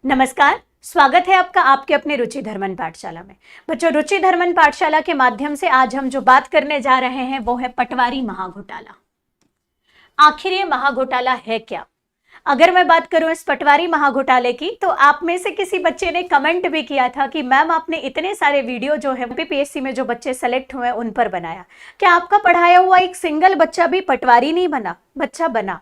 नमस्कार, स्वागत है आपका आपके अपने रुचि धर्मन पाठशाला में। बच्चों, रुचि धर्मन पाठशाला के माध्यम से आज हम जो बात करने जा रहे हैं वो है पटवारी महाघोटाला। आखिर ये महाघोटाला है क्या? अगर मैं बात करूं इस पटवारी महाघोटाले की, तो आप में से किसी बच्चे ने कमेंट भी किया था कि मैम आपने इतने सारे वीडियो जो है एमपीपीएससी में जो बच्चे सेलेक्ट हुए उन पर बनाया, क्या आपका पढ़ाया हुआ एक सिंगल बच्चा भी पटवारी नहीं बना? बच्चा बना,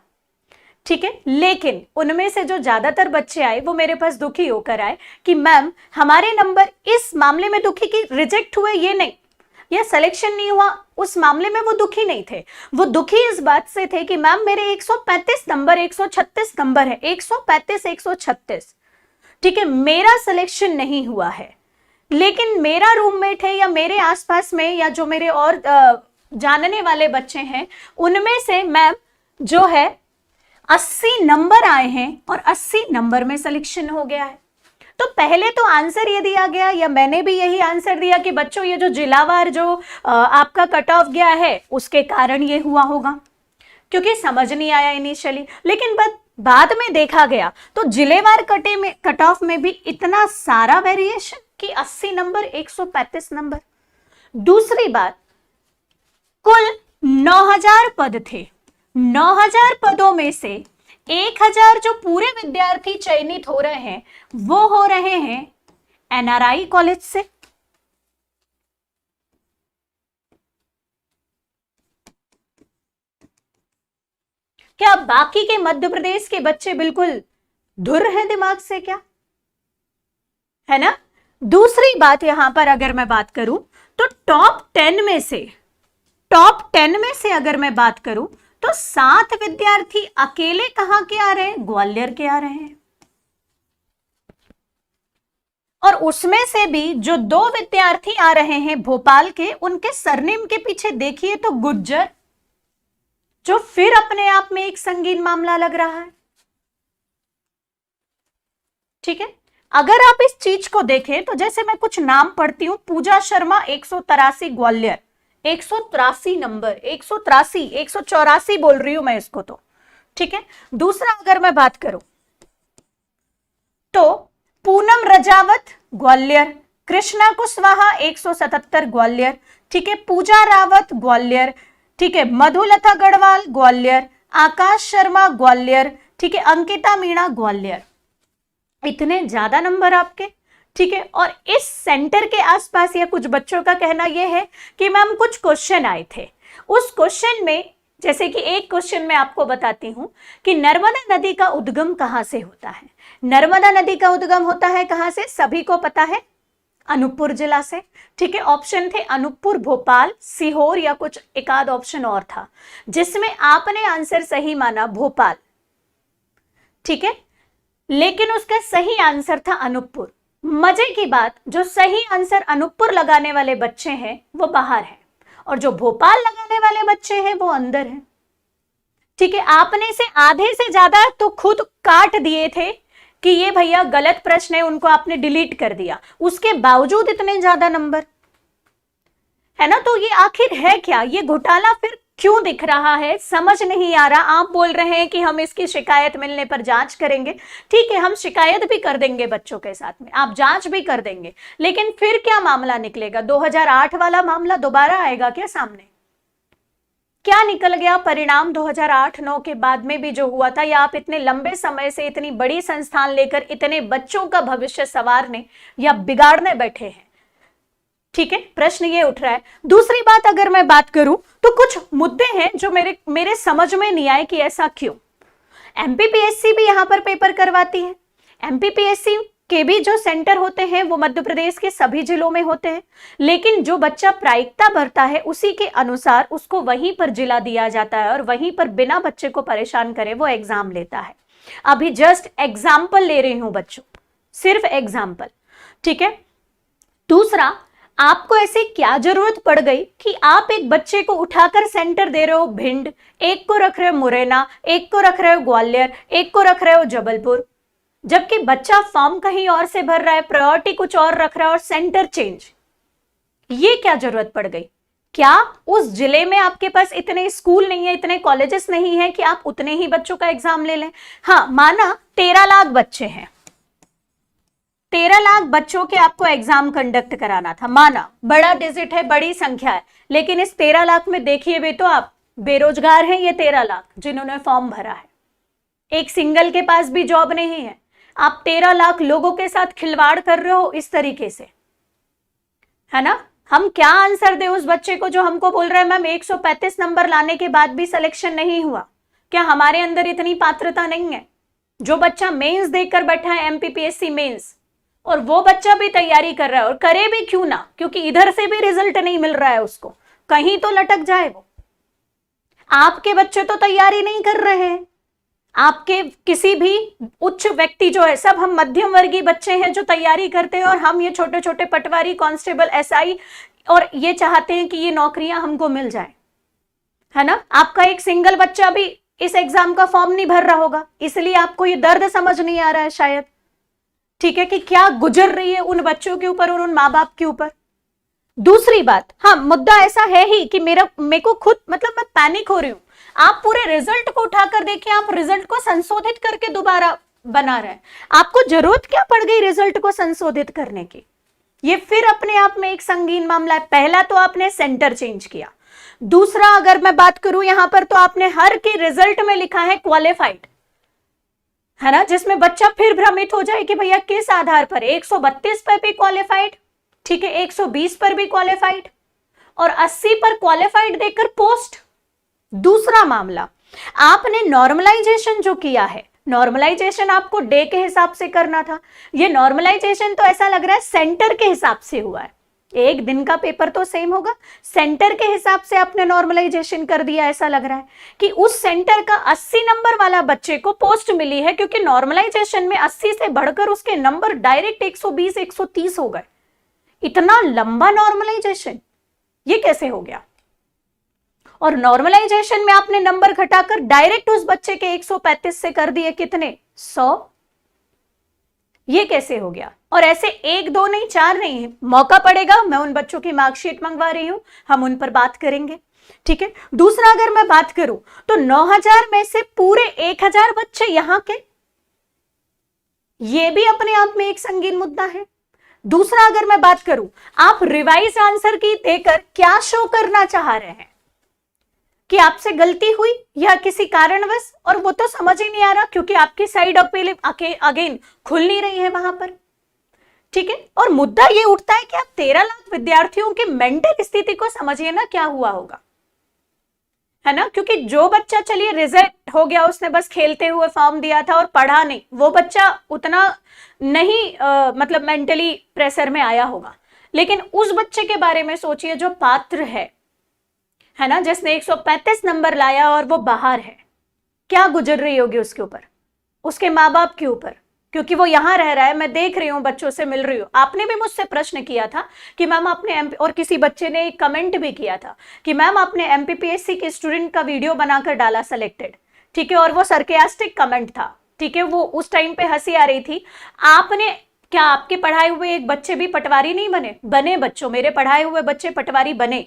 ठीक है, लेकिन उनमें से जो ज्यादातर बच्चे आए वो मेरे पास दुखी होकर आए कि मैम हमारे नंबर इस मामले में दुखी कि रिजेक्ट हुए, ये नहीं, या सिलेक्शन नहीं हुआ, उस मामले में वो दुखी नहीं थे। वो दुखी इस बात से थे कि मैम मेरे 135 नंबर 136 नंबर है, 135 136, ठीक है, मेरा सिलेक्शन नहीं हुआ है, लेकिन मेरा रूममेट है या मेरे आसपास में या जो मेरे और जानने वाले बच्चे हैं उनमें से मैम जो है 80 नंबर आए हैं और 80 नंबर में सिलेक्शन हो गया है। तो पहले तो आंसर ये दिया गया, या मैंने भी यही आंसर दिया कि बच्चों ये जो जिलावार जो आपका कट ऑफ गया है उसके कारण ये हुआ होगा, क्योंकि समझ नहीं आया इनिशियली। लेकिन बाद में देखा गया तो जिलेवार कट ऑफ में भी इतना सारा वेरिएशन कि 80 नंबर 135 नंबर। दूसरी बात, कुल 9000 पद थे, 9000 पदों में से 1000 जो पूरे विद्यार्थी चयनित हो रहे हैं वो हो रहे हैं एनआरआई कॉलेज से। क्या बाकी के मध्य प्रदेश के बच्चे बिल्कुल धुर हैं दिमाग से क्या? है ना। दूसरी बात, यहां पर अगर मैं बात करूं तो टॉप 10 में से अगर मैं बात करूं तो 7 विद्यार्थी अकेले कहां के आ रहे हैं? ग्वालियर के आ रहे हैं। और उसमें से भी जो 2 विद्यार्थी आ रहे हैं भोपाल के, उनके सरनेम के पीछे देखिए तो गुज्जर, जो फिर अपने आप में एक संगीन मामला लग रहा है। ठीक है, अगर आप इस चीज को देखें तो जैसे मैं कुछ नाम पढ़ती हूं, पूजा शर्मा 183 ग्वालियर, 183 नंबर, 183 184 बोल रही हूं मैं इसको तो, ठीक है। दूसरा अगर मैं बात करूं तो पूनम रजावत ग्वालियर, कृष्णा कुशवाहा 177 ग्वालियर, ठीक है, पूजा रावत ग्वालियर, ठीक है, मधुलता गढ़वाल ग्वालियर, आकाश शर्मा ग्वालियर, ठीक है, अंकिता मीणा ग्वालियर। इतने ज्यादा नंबर आपके, ठीक है। और इस सेंटर के आसपास या कुछ बच्चों का कहना यह है कि मैम कुछ क्वेश्चन आए थे, उस क्वेश्चन में जैसे कि एक क्वेश्चन मैं आपको बताती हूं कि नर्मदा नदी का उद्गम कहां से होता है। नर्मदा नदी का उद्गम होता है कहां से? सभी को पता है, अनूपपुर जिला से, ठीक है। ऑप्शन थे अनूपपुर, भोपाल, सीहोर या कुछ एक आध ऑप्शन और था, जिसमें आपने आंसर सही माना भोपाल, ठीक है, लेकिन उसका सही आंसर था अनूपपुर। मजे की बात, जो सही आंसर अनूपपुर लगाने वाले बच्चे हैं वो बाहर हैं और जो भोपाल लगाने वाले बच्चे हैं वो अंदर हैं, ठीक है। आपने से आधे से ज्यादा तो खुद काट दिए थे कि ये भैया गलत प्रश्न है, उनको आपने डिलीट कर दिया, उसके बावजूद इतने ज्यादा नंबर, है ना। तो ये आखिर है क्या? ये घोटाला फिर क्यों दिख रहा है? समझ नहीं आ रहा। आप बोल रहे हैं कि हम इसकी शिकायत मिलने पर जांच करेंगे, ठीक है, हम शिकायत भी कर देंगे बच्चों के साथ में, आप जांच भी कर देंगे, लेकिन फिर क्या मामला निकलेगा? 2008 वाला मामला दोबारा आएगा क्या सामने? क्या निकल गया परिणाम 2008-9 के बाद में भी जो हुआ था? या आप इतने लंबे समय से इतनी बड़ी संस्थान लेकर इतने बच्चों का भविष्य संवारने या बिगाड़ने बैठे हैं? ठीक है, प्रश्न ये उठ रहा है। दूसरी बात अगर मैं बात करूं तो कुछ मुद्दे हैं जो मेरे समझ में नहीं आए कि ऐसा क्यों। एमपीपीएससी भी यहां पर पेपर करवाती है, एमपीपीएससी के भी जो सेंटर होते हैं वो मध्य प्रदेश के सभी जिलों में होते हैं, लेकिन जो बच्चा प्रायिकता भरता है उसी के अनुसार उसको वहीं पर जिला दिया जाता है और वहीं पर बिना बच्चे को परेशान करे वो एग्जाम लेता है। अभी जस्ट एग्जाम्पल ले रही हूं बच्चों, सिर्फ एग्जाम्पल, ठीक है। दूसरा, आपको ऐसे क्या जरूरत पड़ गई कि आप एक बच्चे को उठाकर सेंटर दे रहे हो भिंड, एक को रख रहे हो मुरैना, एक को रख रहे हो ग्वालियर, एक को रख रहे हो जबलपुर, जबकि बच्चा फॉर्म कहीं और से भर रहा है, प्रायोरिटी कुछ और रख रहा है और सेंटर चेंज। ये क्या जरूरत पड़ गई? क्या उस जिले में आपके पास इतने स्कूल नहीं है, इतने कॉलेजेस नहीं है कि आप उतने ही बच्चों का एग्जाम ले लें? हाँ, माना 13 लाख बच्चे हैं, 13 लाख बच्चों के आपको एग्जाम कंडक्ट कराना था, माना बड़ा डिजिट है, बड़ी संख्या है, लेकिन इस 13 लाख में देखिए भी तो आप बेरोजगार हैं ये 13 लाख जिन्होंने फॉर्म भरा है, एक सिंगल के पास भी जॉब नहीं है। आप 13 लाख लोगों के साथ खिलवाड़ कर रहे हो इस तरीके से, है ना। हम क्या आंसर दे उस बच्चे को जो हमको बोल रहा है मैम 135 नंबर लाने के बाद भी सिलेक्शन नहीं हुआ, क्या हमारे अंदर इतनी पात्रता नहीं है? जो बच्चा मेंस देकर बैठा है एमपीपीएससी मेंस, और वो बच्चा भी तैयारी कर रहा है, और करे भी क्यों ना, क्योंकि इधर से भी रिजल्ट नहीं मिल रहा है उसको, कहीं तो लटक जाए वो। आपके बच्चे तो तैयारी नहीं कर रहे हैं, आपके किसी भी उच्च व्यक्ति जो है, सब हम मध्यम वर्गीय बच्चे हैं जो तैयारी करते हैं, और हम ये छोटे छोटे पटवारी, कांस्टेबल, एसआई, और ये चाहते हैं कि ये नौकरियां हमको मिल जाए, है ना। आपका एक सिंगल बच्चा भी इस एग्जाम का फॉर्म नहीं भर रहा होगा, इसलिए आपको ये दर्द समझ नहीं आ रहा है शायद, ठीक है, कि क्या गुजर रही है उन बच्चों के ऊपर और उन माँ बाप के ऊपर। दूसरी बात, हाँ मुद्दा ऐसा है ही कि मेरे को खुद मतलब मैं पैनिक हो रही हूं। आप पूरे रिजल्ट को उठाकर देखिए, आप रिजल्ट को संशोधित करके दोबारा बना रहे हैं, आपको जरूरत क्या पड़ गई रिजल्ट को संशोधित करने की? ये फिर अपने आप में एक संगीन मामला है। पहला तो आपने सेंटर चेंज किया, दूसरा अगर मैं बात करूं यहां पर तो आपने हर के रिजल्ट में लिखा है क्वालिफाइड, है ना, जिसमें बच्चा फिर भ्रमित हो जाए कि भैया किस आधार पर 132 पर भी क्वालिफाइड, ठीक है, 120 पर भी क्वालिफाइड और 80 पर क्वालिफाइड देकर पोस्ट। दूसरा मामला, आपने नॉर्मलाइजेशन जो किया है, नॉर्मलाइजेशन आपको डे के हिसाब से करना था, ये नॉर्मलाइजेशन तो ऐसा लग रहा है सेंटर के हिसाब से हुआ है। एक दिन का पेपर तो सेम होगा, सेंटर के हिसाब से आपने नॉर्मलाइजेशन कर दिया। ऐसा लग रहा है कि उस सेंटर का 80 नंबर वाला बच्चे को पोस्ट मिली है, क्योंकि नॉर्मलाइजेशन में 80 से बढ़कर उसके नंबर डायरेक्ट 120 130 हो गए। इतना लंबा नॉर्मलाइजेशन ये कैसे हो गया? और नॉर्मलाइजेशन में आपने नंबर घटाकर डायरेक्ट उस बच्चे के 135 से कर दिए कितने, 100। ये कैसे हो गया? और ऐसे 1 2 नहीं 4 नहीं है, मौका पड़ेगा, मैं उन बच्चों की मार्कशीट मंगवा रही हूं, हम उन पर बात करेंगे, ठीक है। दूसरा अगर मैं बात करूं तो 9000 में से पूरे 1000 बच्चे यहां के, ये भी अपने आप में एक संगीन मुद्दा है। दूसरा अगर मैं बात करूं, आप रिवाइज आंसर की देकर क्या शो करना चाह रहे हैं कि आपसे गलती हुई या किसी कारणवश, और वो तो समझ ही नहीं आ रहा क्योंकि आपकी साइड अपील अगेन खुल नहीं रही है वहां पर, ठीक है। और मुद्दा ये उठता है कि आप 13 लाख विद्यार्थियों की मेंटल स्थिति को समझिए ना, क्या हुआ होगा, है ना। क्योंकि जो बच्चा चलिए रिजल्ट हो गया, उसने बस खेलते हुए फॉर्म दिया था और पढ़ा नहीं, वो बच्चा उतना नहीं मतलब मेंटली प्रेशर में आया होगा, लेकिन उस बच्चे के बारे में सोचिए जो पात्र है ना, जिसने 135 नंबर लाया और वो बाहर है, क्या गुजर रही होगी उसके ऊपर, उसके माँ बाप के ऊपर, क्योंकि वो यहां रह रहा है। मैं देख रही हूं, बच्चों से मिल रही हूं। आपने भी मुझसे प्रश्न किया था कि मैम आपने और किसी बच्चे ने एक कमेंट भी किया था कि मैम आपने एमपीपीएससी के स्टूडेंट का वीडियो बनाकर डाला सिलेक्टेड, ठीक है, और वो सरकास्टिक कमेंट था, ठीक है, वो उस टाइम पे हंसी आ रही थी। आपने क्या, आपके पढ़ाए हुए एक बच्चे भी पटवारी नहीं बने? बने बच्चों, मेरे पढ़ाए हुए बच्चे पटवारी बने,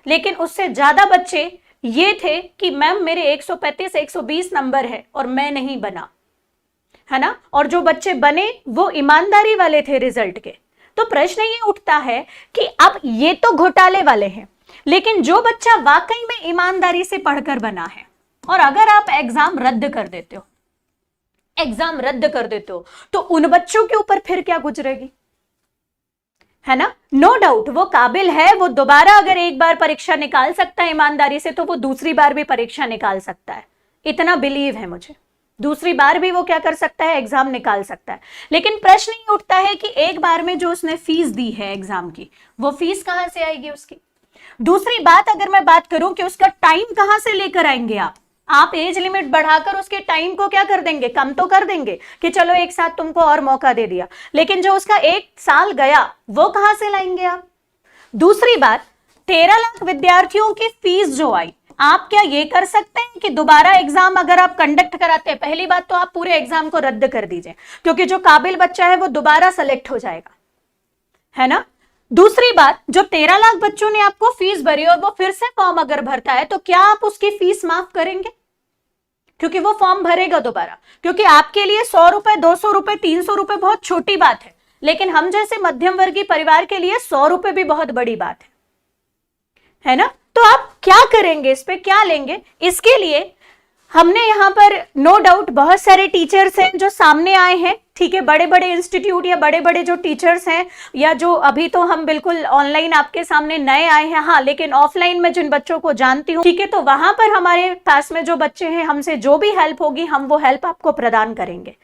लेकिन उससे ज्यादा बच्चे ये थे कि मैम मेरे 135 120 नंबर है और मैं नहीं बना, है ना। और जो बच्चे बने वो ईमानदारी वाले थे रिजल्ट के। तो प्रश्न ये उठता है कि अब ये तो घोटाले वाले हैं, लेकिन जो बच्चा वाकई में ईमानदारी से पढ़कर बना है, और अगर आप एग्जाम रद्द कर देते हो, तो उन बच्चों के ऊपर फिर क्या गुजरेगी, है ना। नो डाउट वो काबिल है, वो दोबारा अगर एक बार परीक्षा निकाल सकता है ईमानदारी से, तो वो दूसरी बार भी परीक्षा निकाल सकता है, इतना बिलीव है मुझे। दूसरी बार भी वो क्या कर सकता है, एग्जाम निकाल सकता है। लेकिन प्रश्न ये उठता है कि एक बार में जो उसने फीस दी है एग्जाम की, वो फीस कहां से आएगी उसकी। दूसरी बात अगर मैं बात करूं कि उसका टाइम कहां से लेकर आएंगे आप एज लिमिट बढ़ाकर उसके टाइम को क्या कर देंगे, कम तो कर देंगे कि चलो एक साथ तुमको और मौका दे दिया, लेकिन जो उसका 1 साल गया वो कहां से लाएंगे आप। दूसरी बात, 13 लाख विद्यार्थियों की फीस जो आई, आप क्या ये कर सकते हैं कि दोबारा एग्जाम अगर आप कंडक्ट कराते हैं, पहली बात तो आप पूरे एग्जाम को रद्द कर दीजिए, क्योंकि जो काबिल बच्चा है वो दोबारा सेलेक्ट हो जाएगा, है ना। दूसरी बात, जो 13 लाख बच्चों ने आपको फीस भरी और वो फिर से फॉर्म अगर भरता है, तो क्या आप उसकी फीस माफ करेंगे, क्योंकि वो फॉर्म भरेगा दोबारा। क्योंकि आपके लिए 100 रुपए, 200 रुपए, 300 रुपए बहुत छोटी बात है, लेकिन हम जैसे मध्यम वर्गीय परिवार के लिए 100 रुपए भी बहुत बड़ी बात है ना। तो आप क्या करेंगे, इस पे क्या लेंगे? इसके लिए हमने यहाँ पर नो डाउट बहुत सारे टीचर्स हैं जो सामने आए हैं, ठीक है, बड़े बड़े इंस्टीट्यूट या बड़े बड़े जो टीचर्स हैं, या जो अभी तो हम बिल्कुल ऑनलाइन आपके सामने नए आए हैं, हाँ, लेकिन ऑफलाइन में जिन बच्चों को जानती हूँ, ठीक है, तो वहां पर हमारे पास में जो बच्चे हैं, हमसे जो भी हेल्प होगी हम वो हेल्प आपको प्रदान करेंगे।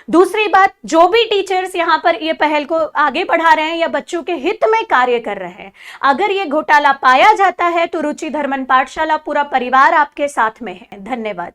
दूसरी बात, जो भी टीचर्स यहाँ पर ये पहल को आगे बढ़ा रहे हैं या बच्चों के हित में कार्य कर रहे हैं, अगर ये घोटाला पाया जाता है तो रुचि धर्मन पाठशाला पूरा परिवार आपके साथ में है। धन्यवाद।